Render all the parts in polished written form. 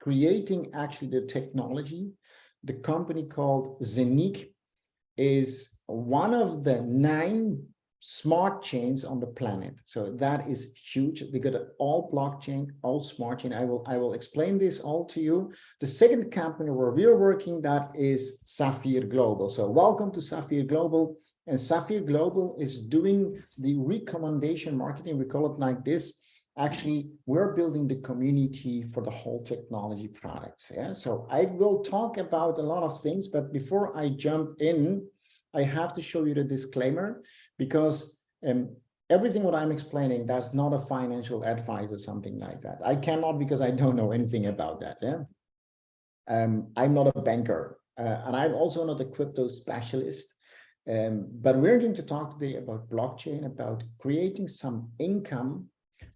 creating actually the technology. The company called ZENIQ is one of the 9 smart chains on the planet. So that is huge. We got an all blockchain, all smart chain. I will explain this all to you. The second company where we are working, that is Sapphire Global. So welcome to Sapphire Global. And Sapphire Global is doing the recommendation marketing. We call it like this. Actually, we're building the community for the whole technology products. Yeah. So I will talk about a lot of things, but before I jump in, I have to show you the disclaimer, because everything what I'm explaining, that's not a financial advice or something like that. I cannot, because I don't know anything about that. Yeah. I'm not a banker, and I'm also not a crypto specialist. But we're going to talk today about blockchain, about creating some income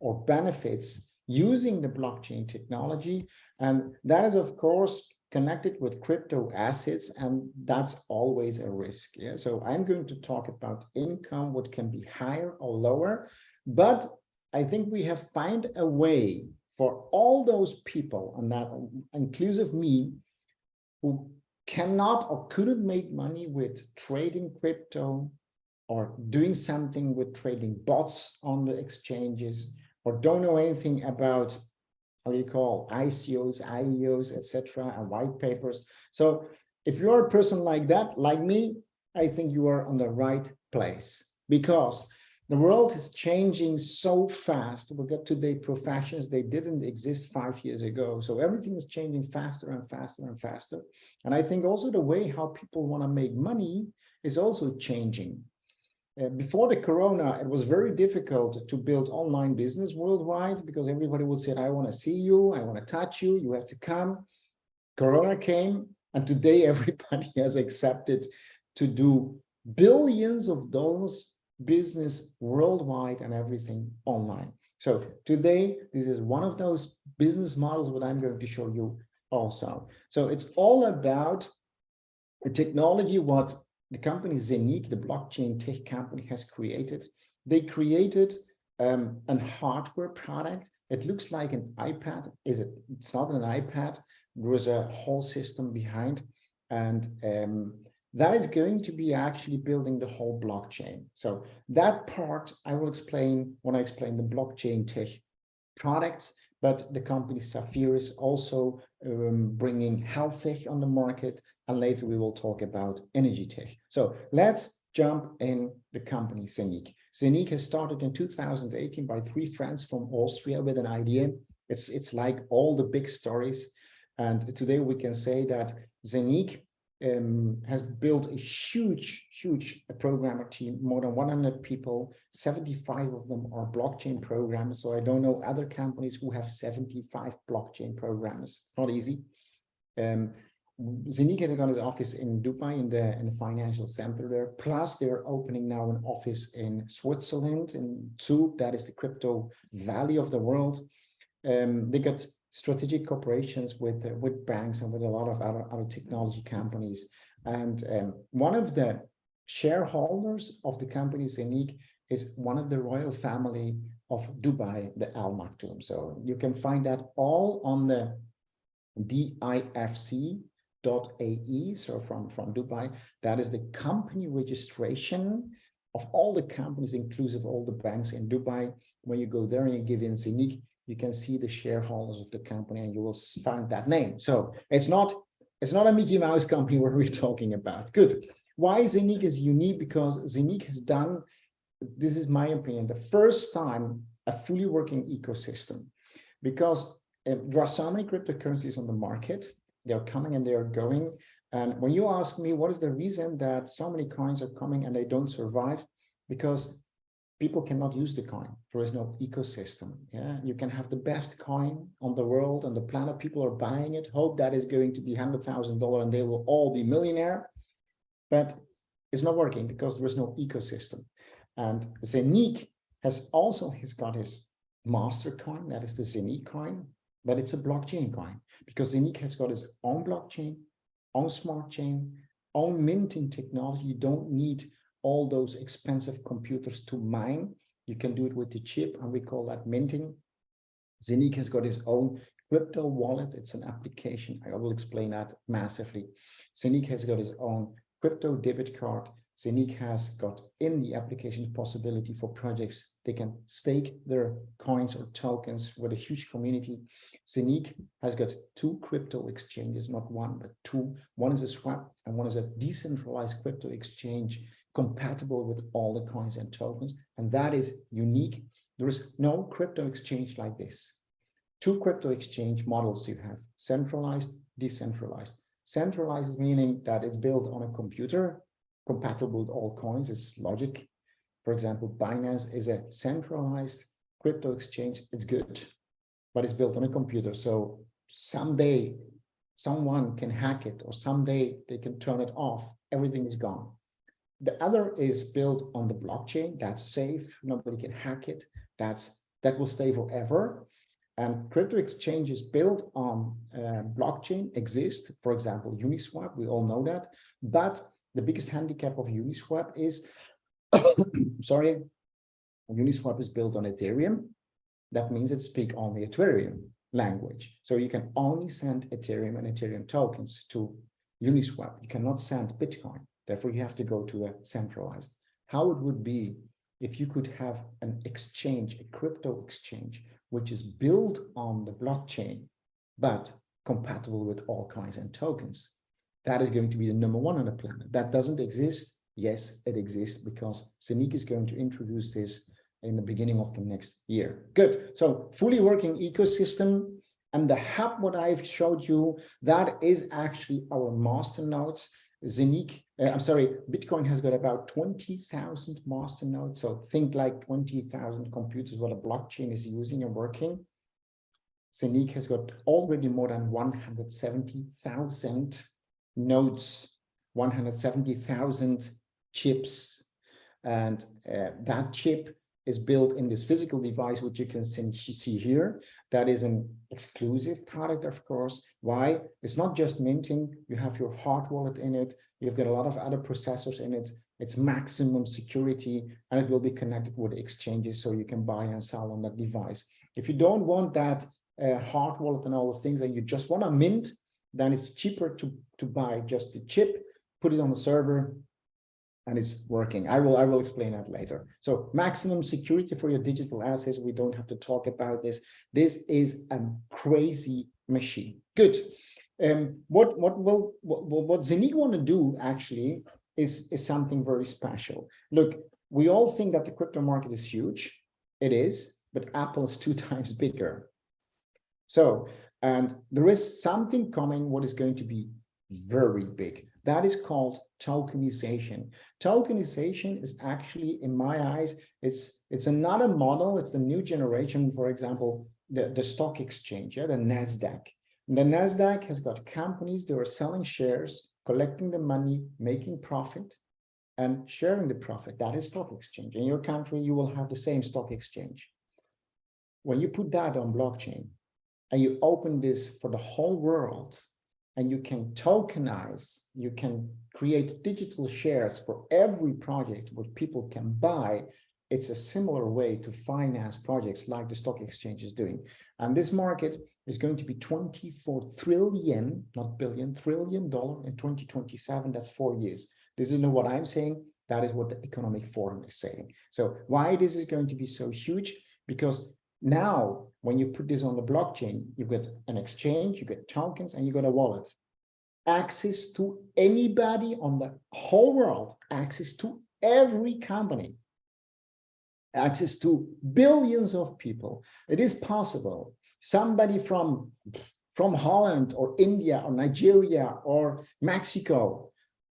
or benefits using the blockchain technology. And that is, of course, connected with crypto assets, and that's always a risk. Yeah. So I'm going to talk about income, what can be higher or lower, but I think we have found a way for all those people, and that inclusive me, who cannot or couldn't make money with trading crypto or doing something with trading bots on the exchanges, or don't know anything about how you call ICOs, IEOs, etc., and white papers. So if you're a person like that, like me, I think you are on the right place, because the world is changing so fast. We got today professions, they didn't exist 5 years ago. So everything is changing faster and faster and faster. And I think also the way how people want to make money is also changing. Before the corona, it was very difficult to build online business worldwide, because everybody would say, I want to see you, I want to touch you, you have to come. Corona came, and today everybody has accepted to do billions of dollars business worldwide and everything online. So today, this is one of those business models that I'm going to show you also. So it's all about the technology, what the company ZENIQ, the blockchain tech company, has created. They created a hardware product. It looks like an iPad. It's not an iPad. There is a whole system behind, and that is going to be actually building the whole blockchain. So that part I will explain when I explain the blockchain tech products. But the company Sapphire is also bringing health tech on the market, and later we will talk about energy tech. So let's jump in the company ZENIQ. ZENIQ has started in 2018 by 3 friends from Austria with an idea. It's like all the big stories, and today we can say that ZENIQ has built a huge programmer team, more than 100 people, 75 of them are blockchain programmers. So I don't know other companies who have 75 blockchain programmers. Not easy. ZENIQ has got his office in Dubai, in the financial center there. Plus, they're opening now an office in Switzerland, in Zug, that is the crypto valley of the world. They got strategic cooperations with banks and with a lot of other technology companies. And one of the shareholders of the company ZENIQ is one of the royal family of Dubai, the Al Maktoum. So you can find that all on the DIFC.AE, so from Dubai. That is the company registration of all the companies, inclusive all the banks in Dubai. When you go there and you give in ZENIQ, you can see the shareholders of the company, and you will find that name. So it's not a Mickey Mouse company what we're talking about. Good. Why ZENIQ is unique? Because ZENIQ has done, this is my opinion, the first time a fully working ecosystem. Because there are so many cryptocurrencies on the market. They're coming and they are going. And when you ask me, what is the reason that so many coins are coming and they don't survive? Because people cannot use the coin. There is no ecosystem. Yeah, you can have the best coin on the world and the planet. People are buying it. Hope that is going to be $100,000 and they will all be millionaire. But it's not working because there is no ecosystem. And ZENIQ has got his master coin. That is the ZENIQ coin, but it's a blockchain coin because ZENIQ has got his own blockchain, own smart chain, own minting technology. You don't need all those expensive computers to mine. You can do it with the chip, and we call that minting. ZENIQ has got his own crypto wallet, it's an application. I will explain that massively. ZENIQ has got its own crypto debit card. ZENIQ has got in the application possibility for projects. They can stake their coins or tokens with a huge community. ZENIQ has got 2 crypto exchanges, not 1, but 2. One is a swap and one is a decentralized crypto exchange compatible with all the coins and tokens. And that is unique. There is no crypto exchange like this. 2 crypto exchange models you have: centralized, decentralized. Centralized meaning that it's built on a computer, compatible with all coins. It's logic. For example, Binance is a centralized crypto exchange. It's good, but it's built on a computer. So someday someone can hack it, or someday they can turn it off. Everything is gone. The other is built on the blockchain. That's safe. Nobody can hack it. That will stay forever. And crypto exchanges built on blockchain exist. For example, Uniswap, we all know that. But the biggest handicap of Uniswap is, sorry, Uniswap is built on Ethereum. That means it speaks only Ethereum language. So you can only send Ethereum and Ethereum tokens to Uniswap. You cannot send Bitcoin. Therefore, you have to go to a centralized. How it would be if you could have an exchange, a crypto exchange, which is built on the blockchain, but compatible with all coins and tokens. That is going to be the #1 on the planet. That doesn't exist. Yes, it exists because ZENIQ is going to introduce this in the beginning of the next year. Good. So fully working ecosystem. And the hub, what I've showed you, that is actually our master nodes. ZENIQ, Bitcoin has got about 20,000 master nodes. So think like 20,000 computers what a blockchain is using and working. ZENIQ has got already more than 170,000 nodes, 170,000 chips. And that chip is built in this physical device, which you can see here. That is an exclusive product, of course. Why? It's not just minting. You have your hard wallet in it. You've got a lot of other processors in it. It's maximum security, and it will be connected with exchanges, so you can buy and sell on that device. If you don't want that hard wallet and all the things, and you just want to mint, then it's cheaper to buy just the chip, put it on the server, and it's working. I will explain that later. So maximum security for your digital assets. We don't have to talk about this. This is a crazy machine. Good. What ZENIQ want to do actually is something very special. Look, we all think that the crypto market is huge. It is, but Apple is 2 times bigger. So, and there is something coming what is going to be very big. That is called tokenization. Tokenization is actually, in my eyes, it's another model. It's the new generation. For example, the stock exchange, the NASDAQ. The NASDAQ has got companies that are selling shares, collecting the money, making profit, and sharing the profit. That is stock exchange. In your country, you will have the same stock exchange. When you put that on blockchain and you open this for the whole world, and you can tokenize, you can create digital shares for every project what people can buy. It's a similar way to finance projects like the stock exchange is doing. And this market is going to be 24 trillion, not billion, $1 trillion in 2027. That's 4 years. This isn't what I'm saying. That is what the Economic Forum is saying. So why this is going to be so huge? Because now, when you put this on the blockchain, you get an exchange, you get tokens, and you got a wallet. Access to anybody on the whole world, access to every company, access to billions of people. It is possible. Somebody from Holland or India or Nigeria or Mexico,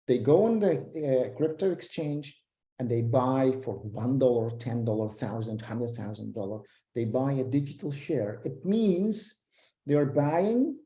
they go on the crypto exchange and they buy for $1, $10, $1,000, $100,000. They buy a digital share. It means they're buying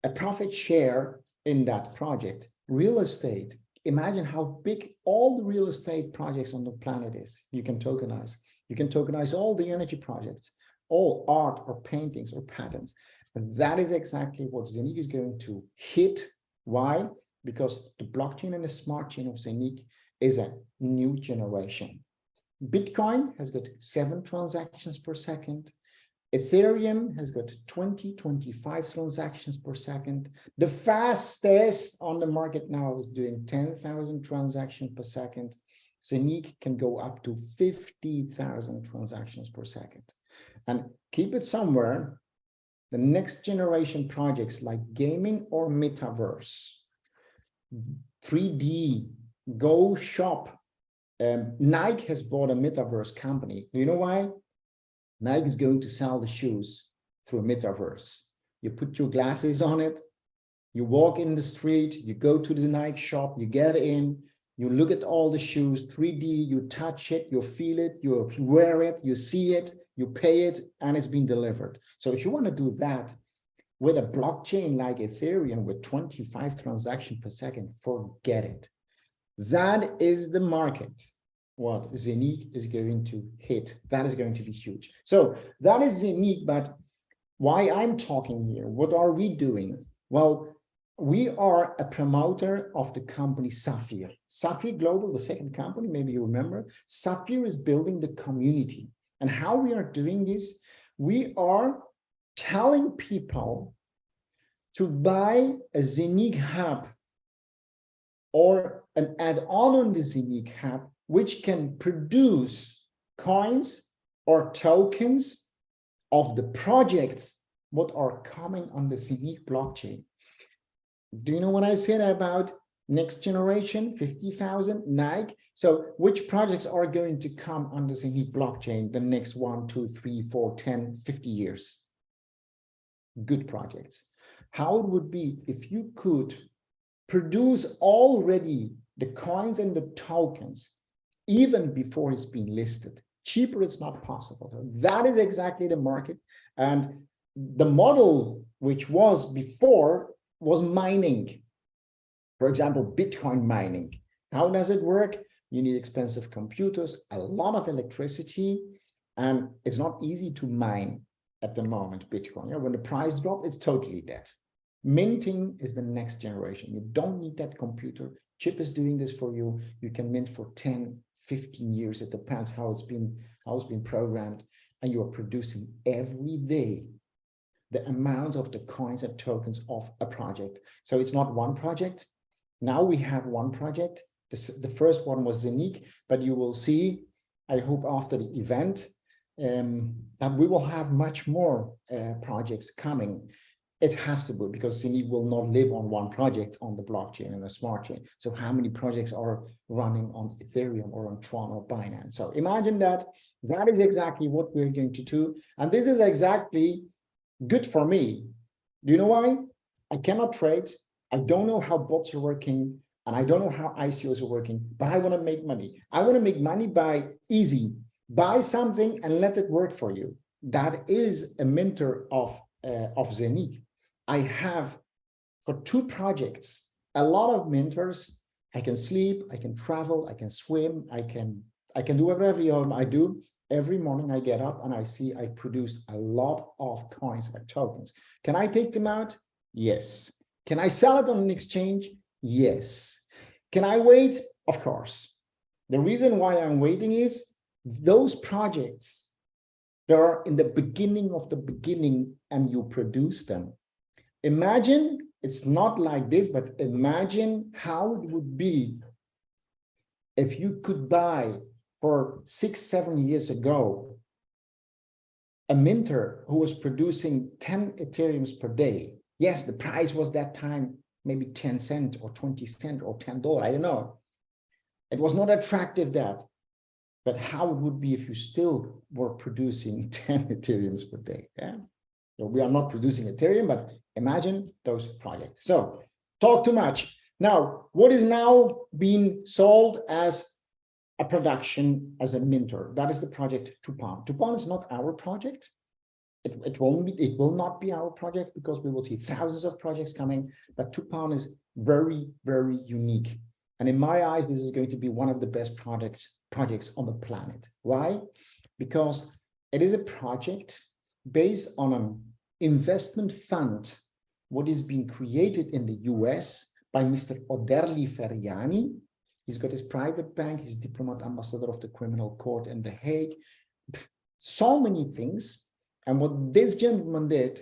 a profit share in that project. Real estate. Imagine how big all the real estate projects on the planet is. You can tokenize. You can tokenize all the energy projects, all art or paintings or patents. And that is exactly what ZENIQ is going to hit. Why? Because the blockchain and the smart chain of ZENIQ is a new generation. Bitcoin has got 7 transactions per second. Ethereum has got 25 transactions per second. The fastest on the market now is doing 10,000 transactions per second. ZENIQ can go up to 50,000 transactions per second. And keep it somewhere, the next generation projects like gaming or metaverse, 3D, go shop. Nike has bought a metaverse company. Do you know why? Nike is going to sell the shoes through a metaverse. You put your glasses on it, you walk in the street, you go to the Nike shop, you get in, you look at all the shoes, 3D, you touch it, you feel it, you wear it, you see it, you pay it, and it's been delivered. So if you want to do that with a blockchain like Ethereum with 25 transactions per second, forget it. That is the market. What ZENIQ is going to hit. That is going to be huge. So that is ZENIQ, but why I'm talking here, what are we doing? Well, we are a promoter of the company Sapphire. Sapphire Global, the second company, maybe you remember, Sapphire is building the community. And how we are doing this, we are telling people to buy a ZENIQ hub or an add-on on the ZENIQ hub, which can produce coins or tokens of the projects what are coming on the ZENIQ blockchain. Do you know what I said about next generation, 50,000 Nike? So which projects are going to come on the ZENIQ blockchain the next 1, 2, 3, 4, 10, 50 years? Good projects. How it would be if you could produce already the coins and the tokens even before it's been listed. Cheaper, it's not possible. So that is exactly the market. And the model which was before was mining. For example, Bitcoin mining. How does it work? You need expensive computers, a lot of electricity, and it's not easy to mine at the moment, Bitcoin. When the price drops, it's totally dead. Minting is the next generation. You don't need that computer. Chip is doing this for you. You can mint for 10, 15 years. It depends how it's been programmed, and you are producing every day the amount of the coins and tokens of a project. So it's not one project. Now we have one project. The first one was ZENIQ, but you will see, I hope after the event, that we will have much more projects coming. It has to be, because ZENIQ will not live on one project on the blockchain and a smart chain. So how many projects are running on Ethereum or on Tron or Binance? So imagine that is exactly what we're going to do. And this is exactly good for me. Do you know why? I cannot trade. I don't know how bots are working, and I don't know how ICOs are working, but I want to make money. I want to make money by easy. Buy something and let it work for you. That is a minter of ZENIQ. I have, for 2 projects, a lot of minters. I can sleep, I can travel, I can swim, I can do whatever I do. Every morning I get up and I see I produced a lot of coins and tokens. Can I take them out? Yes. Can I sell it on an exchange? Yes. Can I wait? Of course. The reason why I'm waiting is those projects, they're in the beginning of the beginning, and you produce them. Imagine, it's not like this, but imagine how it would be if you could buy for 6, 7 years ago a minter who was producing 10 Ethereums per day. Yes, the price was that time maybe 10 cents or 20 cents or $10. I don't know. It was not attractive, that. But how it would be if you still were producing 10 Ethereums per day. Yeah. So we are not producing Ethereum, but imagine those projects. So talk too much. Now, what is now being sold as a production, as a minter? That is the project Tupan. Tupan is not our project. It will not be our project, because we will see thousands of projects coming, but Tupan is very, very unique. And in my eyes, this is going to be one of the best projects on the planet. Why? Because it is a project based on an investment fund, what is being created in the US by Mr. Oderli Feriani. He's got his private bank, he's diplomat ambassador of the criminal court in The Hague, so many things. And what this gentleman did,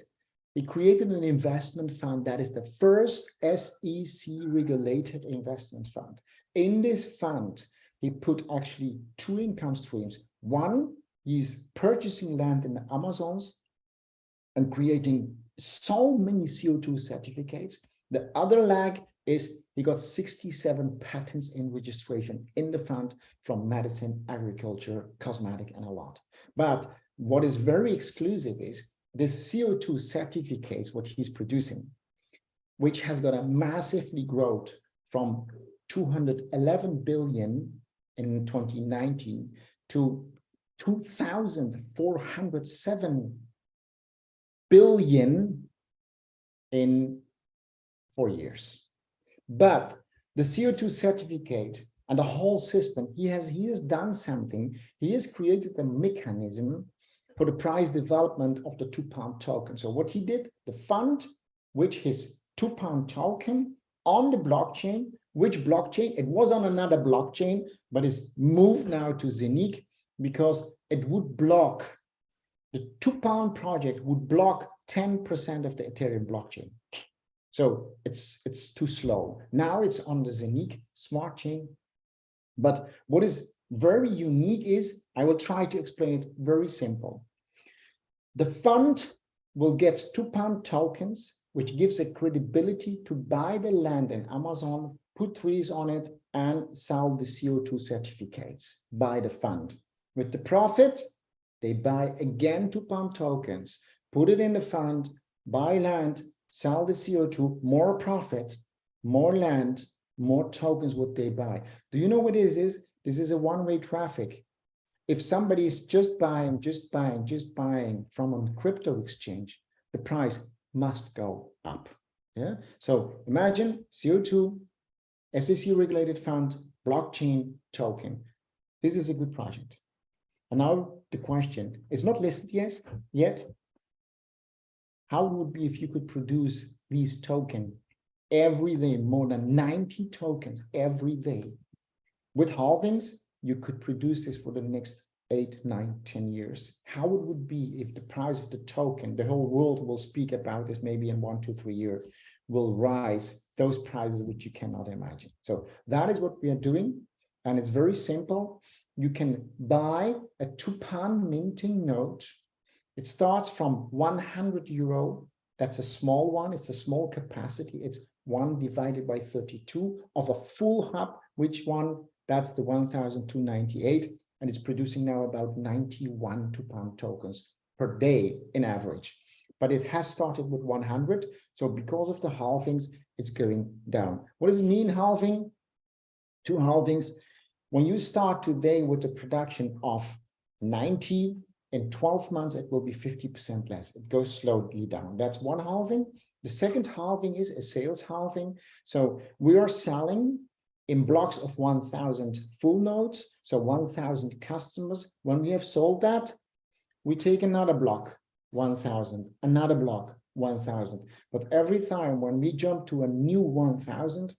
he created an investment fund that is the first SEC regulated investment fund. In this fund, he put actually two income streams. One, he's purchasing land in the Amazons and creating so many CO2 certificates. The other leg is he got 67 patents in registration in the fund from medicine, agriculture, cosmetic, and a lot. But what is very exclusive is this CO2 certificates, what he's producing, which has got a massively growth from 211 billion in 2019 to 2,407 billion in 4 years. But the CO2 certificate and the whole system, he has done something. He has created a mechanism for the price development of the £2 token. So what he did, the fund, which his £2 token on the blockchain, which blockchain? It was on another blockchain, but is moved now to ZENIQ because it would block, the £2 project would block 10% of the Ethereum blockchain. So it's too slow. Now it's on the ZENIQ smart chain. But what is very unique is, I will try to explain it very simple. The fund will get £2 tokens, which gives a credibility to buy the land in Amazon, put trees on it, and sell the CO2 certificates by the fund. With the profit, they buy again £2 tokens, put it in the fund, buy land, sell the CO2, more profit, more land, more tokens would they buy. Do you know what this is? This is a one-way traffic. If somebody is just buying from a crypto exchange, the price must go up. Yeah. So imagine CO2, SEC regulated fund, blockchain token. This is a good project. And now the question, it's not listed yet. How would it be if you could produce these tokens every day, more than 90 tokens every day? With halvings, you could produce this for the next 8, 9, 10 years. How it would be if the price of the token, the whole world will speak about this maybe in 1, 2, 3 years, will rise those prices which you cannot imagine. So that is what we are doing. And it's very simple. You can buy a £2 minting note. It starts from €100. That's a small one. It's a small capacity. It's 1 divided by 32 of a full hub. Which one? That's the 1,298. And it's producing now about 91 £2 tokens per day in average. But it has started with 100. So because of the halvings, it's going down. What does it mean, halving? 2 halvings. When you start today with the production of 90, in 12 months, it will be 50% less. It goes slowly down. That's one halving. The second halving is a sales halving. So we are selling in blocks of 1,000 full nodes, so 1,000 customers. When we have sold that, we take another block, 1,000, another block, 1,000. But every time when we jump to a new 1,000,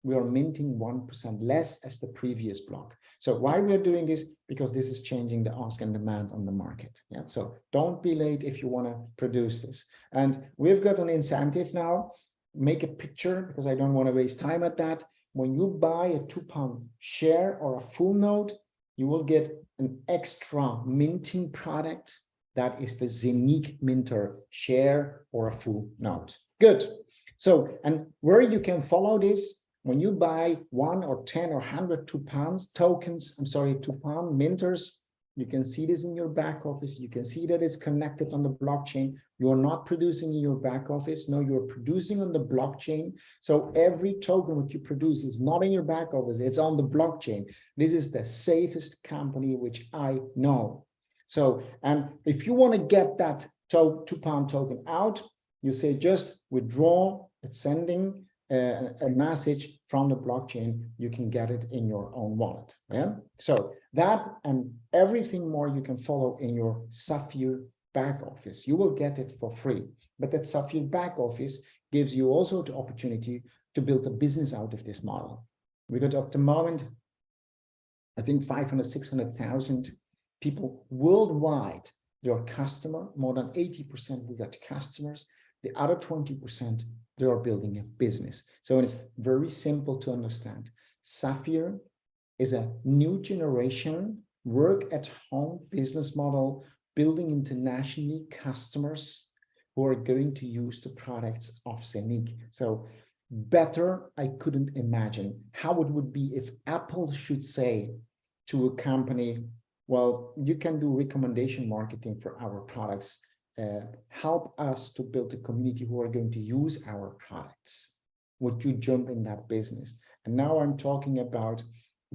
we are minting 1% less as the previous block. So why we are doing this? Because this is changing the ask and demand on the market. Yeah. So don't be late if you want to produce this. And we've got an incentive now. Make a picture because I don't want to waste time at that. When you buy a £2 share or a full node, you will get an extra minting product. That is the ZENIQ Minter share or a full node. Good. So, and where you can follow this, when you buy 1 or 10 or 100 £2 tokens, £2 minters, you can see this in your back office. You can see that it's connected on the blockchain. You are not producing in your back office. No, you're producing on the blockchain. So every token that you produce is not in your back office. It's on the blockchain. This is the safest company which I know. So, and if you want to get that £2 token out, you say just withdraw, it's sending a message from the blockchain, you can get it in your own wallet. Yeah. So that and everything more you can follow in your Sapphire back office. You will get it for free. But that Sapphire back office gives you also the opportunity to build a business out of this model. We got at the moment, I think 500, 600,000 people worldwide they are customer. More than 80% we got customers. The other 20%, they are building a business. So it's very simple to understand. Sapphire is a new generation work at home business model, building internationally customers who are going to use the products of ZENIQ. So better, I couldn't imagine how it would be if Apple should say to a company, well, you can do recommendation marketing for our products. Help us to build a community who are going to use our products. Would you jump in that business? And now I'm talking about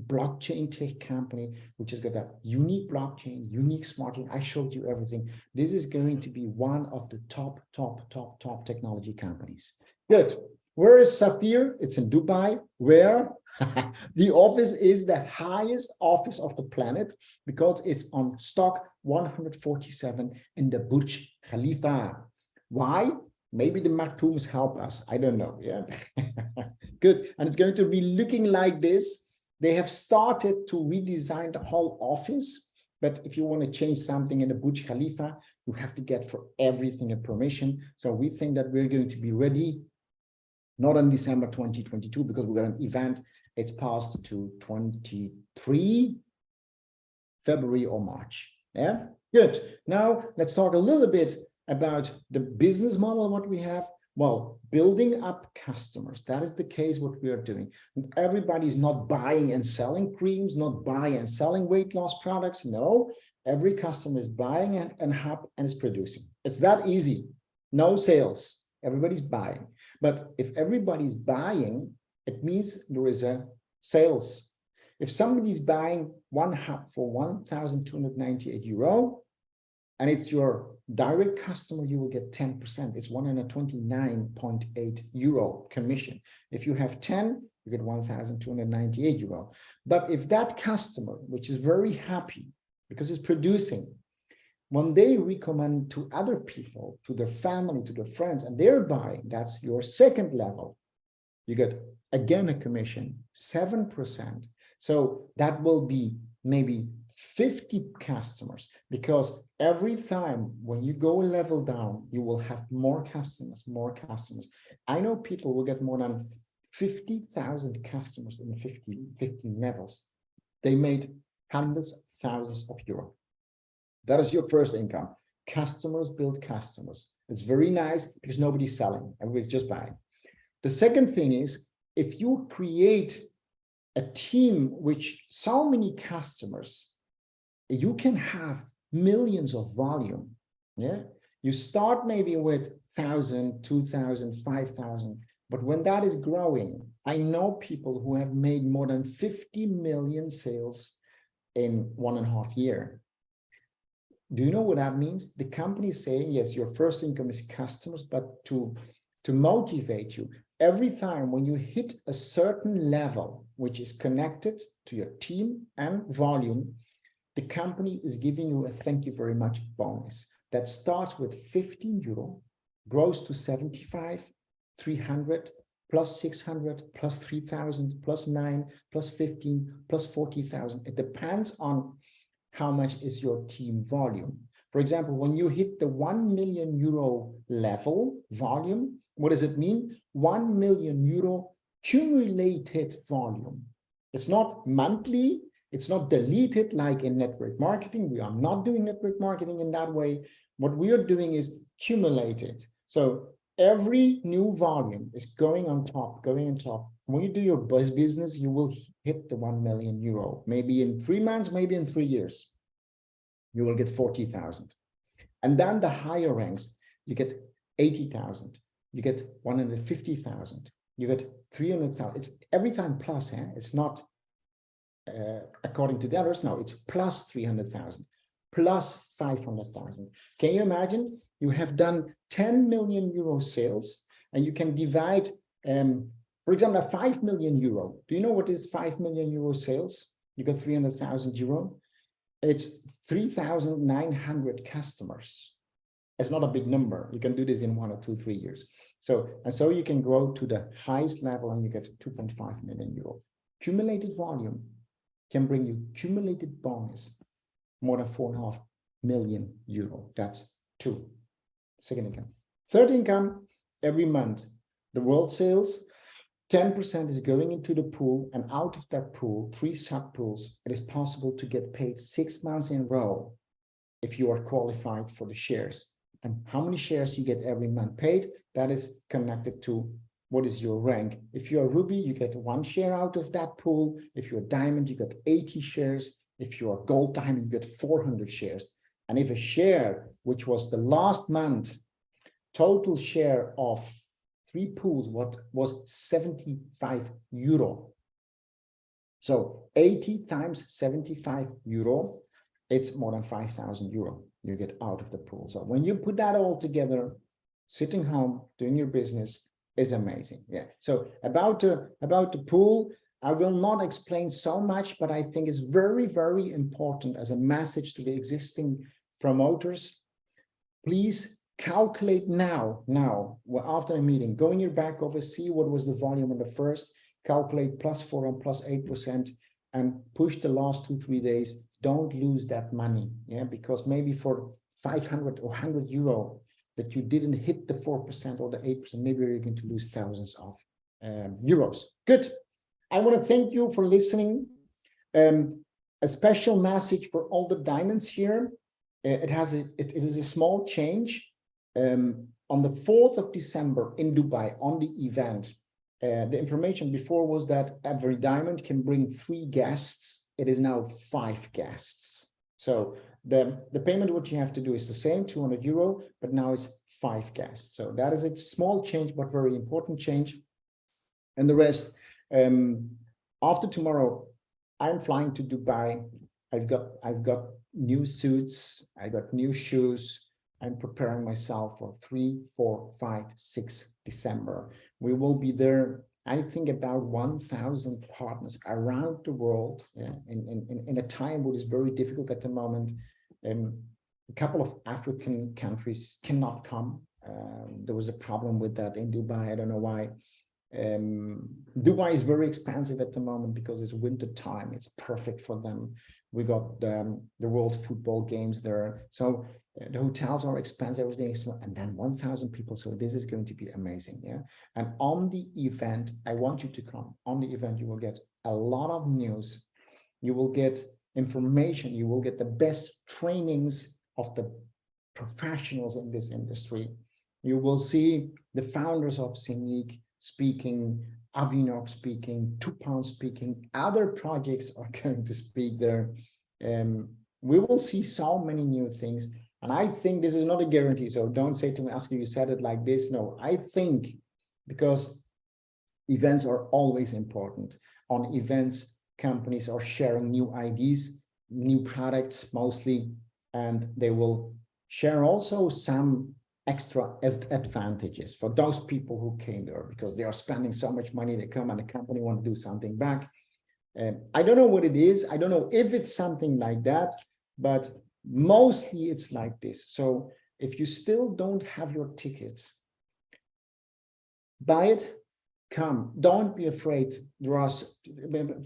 blockchain tech company, which has got a unique blockchain, unique smart chain. I showed you everything. This is going to be one of the top technology companies. Good. Where is Sapphire? It's in Dubai, where the office is the highest office of the planet because it's on stock 147 in the Burj Khalifa. Why? Maybe the Maktoums help us. I don't know. Yeah. Good. And it's going to be looking like this. They have started to redesign the whole office. But if you want to change something in the Burj Khalifa, you have to get for everything a permission. So we think that we're going to be ready, not in December 2022, because we got an event. It's passed to 23 February or March. Yeah, good. Now let's talk a little bit about the business model, what we have. Well, building up customers. That is the case what we are doing. And everybody is not buying and selling creams, not buying and selling weight loss products. No, every customer is buying and is producing. It's that easy. No sales. Everybody's buying. But if everybody's buying, it means there is a sales. If somebody's buying one hub for 1,298 euro, and it's your direct customer, you will get 10%. It's 129.8 euro commission. If you have 10, you get 1,298 euro. But if that customer, which is very happy because it's producing, when they recommend to other people, to their family, to their friends, and they're buying, that's your second level. You get, again, a commission, 7%. So that will be maybe 50 customers, because every time when you go a level down, you will have more customers, more customers. I know people will get more than 50,000 customers in 15 levels. They made hundreds of thousands of euros. That is your first income. Customers build customers. It's very nice because nobody's selling, everybody's just buying. The second thing is, if you create a team which so many customers, you can have millions of volume. Yeah, you start maybe with 1,000, 2,000, 5,000, but when that is growing, I know people who have made more than 50 million sales in 1.5 years. Do you know what that means? The company is saying, yes, your first income is customers, but to motivate you, every time when you hit a certain level, which is connected to your team and volume, the company is giving you a thank you very much bonus that starts with 15 euro, grows to 75, 300, plus 600, plus 3,000, plus 9, plus 15, plus 40,000. It depends on how much is your team volume. For example, when you hit the 1 million euro level volume, what does it mean? 1 million euro cumulated volume. It's not monthly. It's not deleted like in network marketing. We are not doing network marketing in that way. What we are doing is cumulated. So every new volume is going on top, going on top. When you do your business, you will hit the 1 million euro. Maybe in 3 months, maybe in 3 years, you will get 40,000. And then the higher ranks, you get 80,000. You get 150,000. You get 300,000. It's every time plus. It's not according to the others. No, it's plus 300,000, plus 500,000. Can you imagine? You have done 10 million euro sales, and you can divide, for example, 5 million euro. Do you know what is 5 million euro sales? You got 300,000 euro. It's 3,900 customers. It's not a big number. You can do this in 1 or 2, 3 years. So you can grow to the highest level and you get 2.5 million euro. Cumulated volume can bring you cumulated bonus more than 4.5 million euro. That's 2. Second income. Third income, every month, the world sales, 10% is going into the pool, and out of that pool, 3 sub pools, it is possible to get paid 6 months in a row if you are qualified for the shares. And how many shares you get every month paid, that is connected to what is your rank. If you're Ruby, you get 1 share out of that pool. If you're Diamond, you get 80 shares. If you are Gold Diamond, you get 400 shares. And if a share, which was the last month, total share of 3 pools, what was 75 euro. So 80 times 75 euro, it's more than 5,000 euro you get out of the pool. So when you put that all together, sitting home, doing your business is amazing. Yeah. So about the pool, I will not explain so much, but I think it's very, very important as a message to the existing promoters. Please calculate now, after a meeting, go in your back office, see what was the volume in the first, calculate +4 and +8%, and push the last 2-3 days. Don't lose that money, yeah, because maybe for 500 or 100 euro that you didn't hit the 4% or the 8%, maybe you're going to lose thousands of euros. Good. I want to thank you for listening. A special message for all the diamonds here. It is a small change. On the 4th of December in Dubai, on the event, the information before was that every diamond can bring 3 guests. It is now 5 guests. So the payment what you have to do is the same, 200 euro, but now it's 5 guests. So that is a small change, but very important change. And the rest, after tomorrow, I'm flying to Dubai. I've got new suits. I got new shoes. I'm preparing myself for 3, 4, 5, 6 December. We will be there, I think, about 1,000 partners around the world, in a time what is very difficult at the moment. A couple of African countries cannot come. There was a problem with that in Dubai. I don't know why. Dubai is very expensive at the moment because it's winter time. It's perfect for them. We got the World Football Games there. So the hotels are expensive, everything is, and then 1,000 people. So this is going to be amazing. Yeah. And on the event, I want you to come. On the event, you will get a lot of news. You will get information. You will get the best trainings of the professionals in this industry. You will see the founders of ZENIQ speaking, Avinok speaking, Tupan speaking, other projects are going to speak there. We will see so many new things. And I think this is not a guarantee. So don't say to me, Asker, you said it like this. No, I think because events are always important. On events, companies are sharing new ideas, new products mostly, and they will share also some extra advantages for those people who came there because they are spending so much money. They come and the company want to do something back. I don't know what it is. I don't know if it's something like that, but mostly it's like this. So if you still don't have your ticket, buy it, come. Don't be afraid. There are,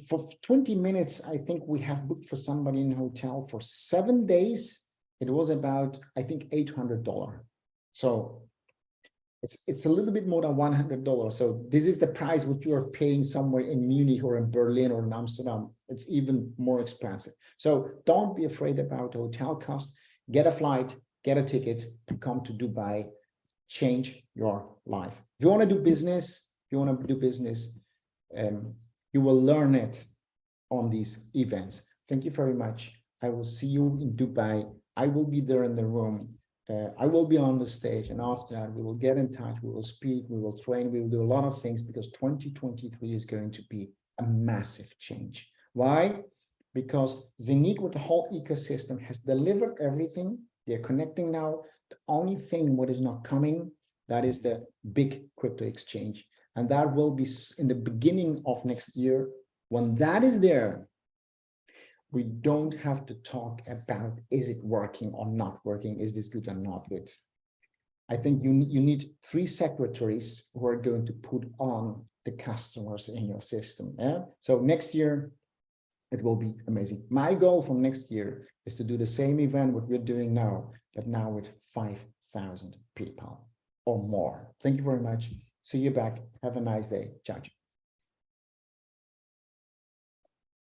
for 20 minutes, I think we have booked for somebody in a hotel for 7 days. It was about, I think, $800. So it's a little bit more than $100. So this is the price what you are paying somewhere in Munich or in Berlin or in Amsterdam. It's even more expensive. So don't be afraid about the hotel cost. Get a flight, get a ticket to come to Dubai, change your life. If you want to do business, you will learn it on these events. Thank you very much. I will see you in Dubai. I will be there in the room. I will be on the stage, and after that we will get in touch, we will speak, we will train, we will do a lot of things because 2023 is going to be a massive change. Why? Because ZENIQ with the whole ecosystem has delivered everything. They're connecting now. The only thing what is not coming, that is the big crypto exchange. And that will be in the beginning of next year. When that is there, we don't have to talk about, is it working or not working? Is this good or not good? I think you need 3 secretaries who are going to put on the customers in your system. Yeah? So next year, It will be amazing. My goal from next year is to do the same event what we're doing now, but now with 5,000 people or more. Thank you very much. See you back. Have a nice day. Ciao.